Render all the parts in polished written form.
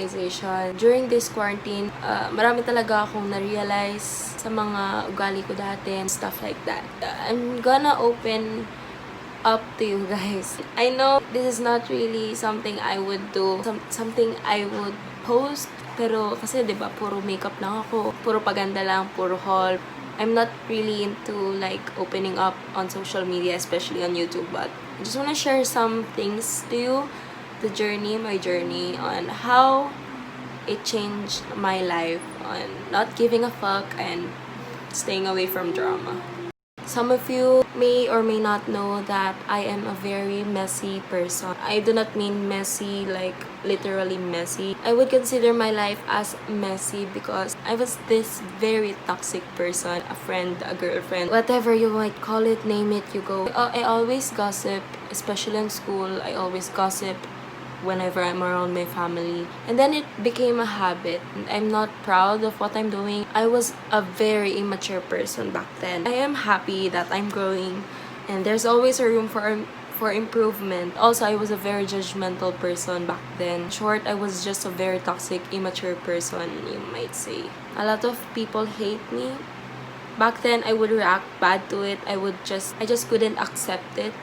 realization. During this quarantine, marami talaga akong na-realize sa mga ugali ko dati and stuff like that. I'm gonna open up to you guys. I know this is not really something I would do, something I would post, pero kasi 'di ba puro makeup lang ako, puro paganda lang, puro haul. I'm not really into like opening up on social media, especially on YouTube, but I just want to share some things to you, my journey on how it changed my life on not giving a fuck and staying away from drama. Some of you may or may not know that I am a very messy person. I do not mean messy like literally messy. I would consider my life as messy because I was this very toxic person, a friend, a girlfriend, whatever you might call it, name it, you go. I always gossip, especially in school. I always gossip whenever I'm around my family. And then it became a habit. I'm not proud of what I'm doing. I was a very immature person back then. I am happy that I'm growing and there's always a room for improvement. Also, I was a very judgmental person back then. In short, I was just a very toxic, immature person, you might say. A lot of people hate me. Back then, I would react bad to it. I just couldn't accept it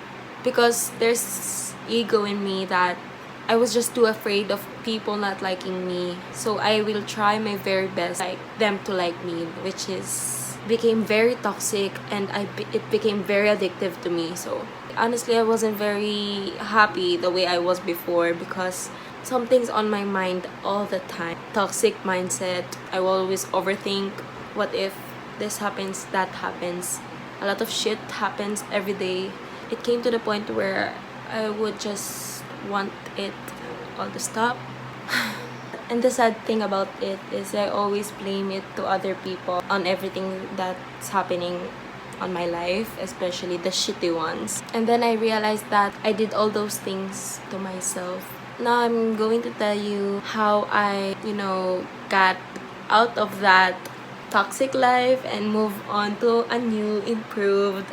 because there's ego in me that I was just too afraid of people not liking me. So I will try my very best like them to like me, which is became very toxic and it became very addictive to me. So honestly, I wasn't very happy the way I was before because something's on my mind all the time. Toxic mindset. I will always overthink. What if this happens, that happens? A lot of shit happens every day. It came to the point where I would just want it all to stop. And the sad thing about it is I always blame it to other people on everything that's happening on my life, especially the shitty ones. And then I realized that I did all those things to myself. Now I'm going to tell you how I, got out of that toxic life and move on to a new, improved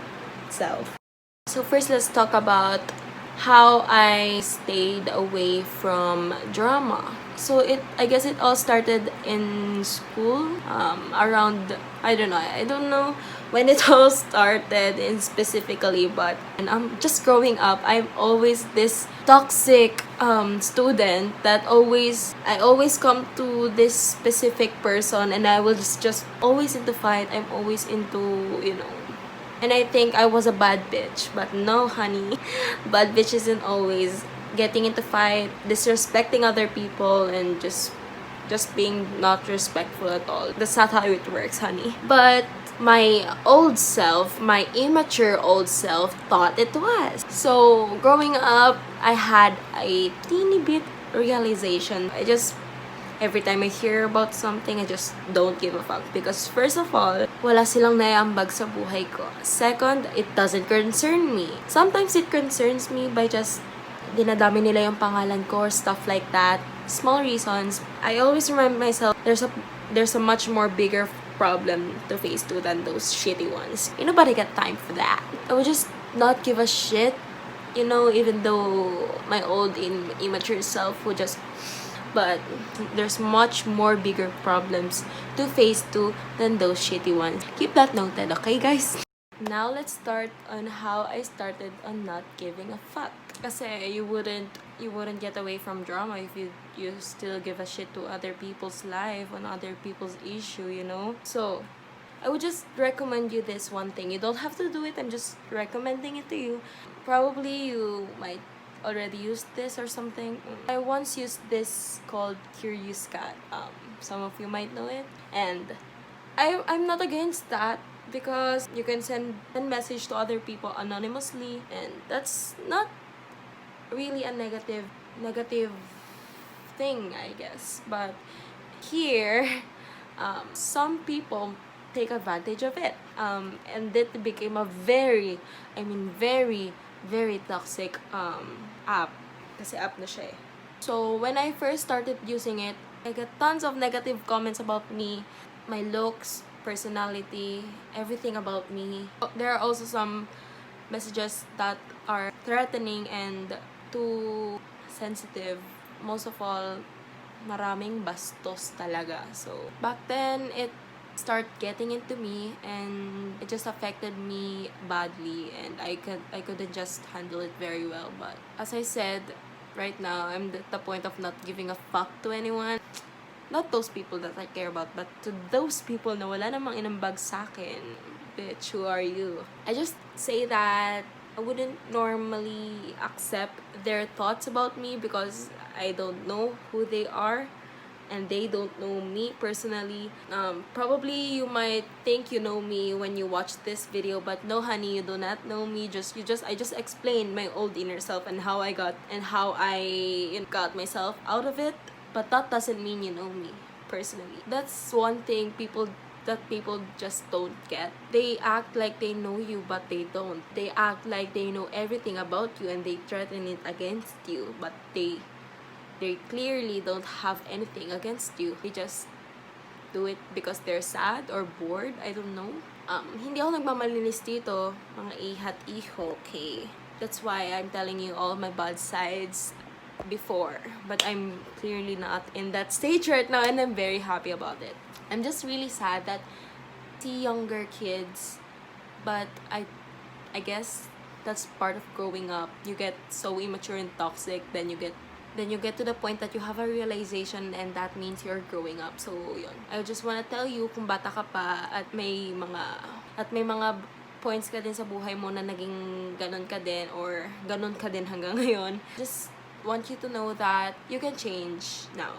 self. So first, let's talk about how I stayed away from drama. So I guess it all started in school, around, I don't know when it all started in specifically, but and I'm just growing up, I'm always this toxic student that I always come to this specific person and I was just always into fight. I'm always into, and I think I was a bad bitch. But no, honey. Bad bitch isn't always getting into fight, disrespecting other people, and just being not respectful at all. That's not how it works, honey. But my old self, my immature old self, thought it was. So, growing up, I had a teeny bit realization. Every time I hear about something, I just don't give a fuck. Because first of all, wala silang naiambag sa buhay ko. Second, it doesn't concern me. Sometimes it concerns me by just dinadami nila yung pangalan ko or stuff like that. Small reasons. I always remind myself there's a much more bigger problem to face than those shitty ones. Ain't nobody got time for that. I would just not give a shit, even though my old immature self would just. But there's much more bigger problems to face than those shitty ones. Keep that noted, okay guys? Now let's start on how I started on not giving a fuck. Kasi you wouldn't get away from drama if you still give a shit to other people's life, on other people's issue, So I would just recommend you this one thing. You don't have to do it, I'm just recommending it to you. Probably you might already used this or something. I once used this called Curious Cat. Some of you might know it. And I'm not against that because you can send message to other people anonymously, and that's not really a negative thing, I guess. But here, some people take advantage of it. And it became a very toxic app. Kasi app na siya eh. So, when I first started using it, I got tons of negative comments about me, my looks, personality, everything about me. There are also some messages that are threatening and too sensitive. Most of all, maraming bastos talaga. So, back then, it start getting into me and it just affected me badly, and I couldn't just handle it very well. But as I said, right now I'm at the point of not giving a fuck to anyone. Not those people that I care about, but to those people na wala namang inambag sa akin. Bitch, who are you? I just say that I wouldn't normally accept their thoughts about me because I don't know who they are and they don't know me personally. Probably you might think you know me when you watch this video, but no, honey, you do not know me. I just explained my old inner self and how I got myself out of it. But that doesn't mean you know me personally. That's one thing people just don't get. They act like they know you, but they don't. They act like they know everything about you and they threaten it against you, but they clearly don't have anything against you. They just do it because they're sad or bored. I don't know. Hindi ako nagmamalinis dito, mga ihat iho, okay? That's why I'm telling you all my bad sides before. But I'm clearly not in that stage right now, and I'm very happy about it. I'm just really sad that I see younger kids, but I guess that's part of growing up. You get so immature and toxic, then you get to the point that you have a realization, and that means you're growing up. So yun, I just wanna tell you, kung bata ka pa at may mga points ka din sa buhay mo na naging ganon ka din or ganon ka din hanggang ngayon, just want you to know that you can change now,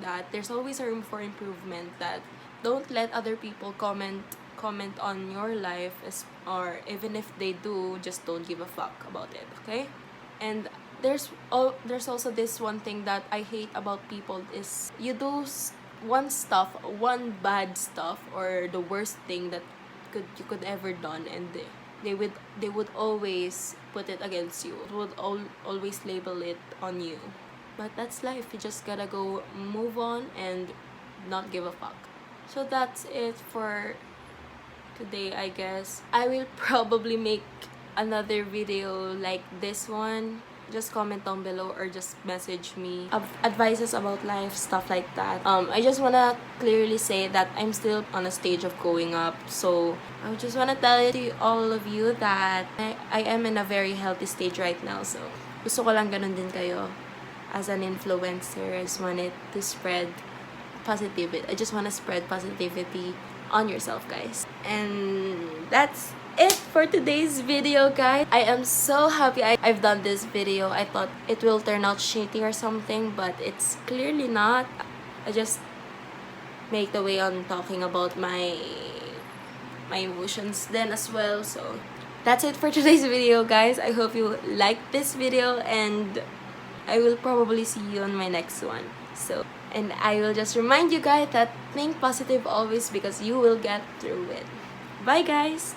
that there's always a room for improvement, that don't let other people comment on your life, or even if they do, just don't give a fuck about it, okay? And there's also this one thing that I hate about people is you do one bad stuff or the worst thing that you could ever done, and they would always put it against you. It would always label it on you. But that's life. You just gotta go move on and not give a fuck. So that's it for today, I guess. I will probably make another video like this one. Just comment down below or just message me advices about life, stuff like that. I just wanna clearly say that I'm still on a stage of growing up, so I just wanna tell it to all of you that I am in a very healthy stage right now. So gusto ko lang ganun din kayo as an influencer. I just wanted to spread positivity. I just wanna spread positivity on yourself, guys. And that's it for today's video, guys. I am so happy I've done this video. I thought it will turn out shitty or something, but it's clearly not. I just make the way on talking about my emotions then as well. So that's it for today's video, guys. I hope you liked this video, and I will probably see you on my next one. So, and I will just remind you guys that think positive always, because you will get through it. Bye, guys.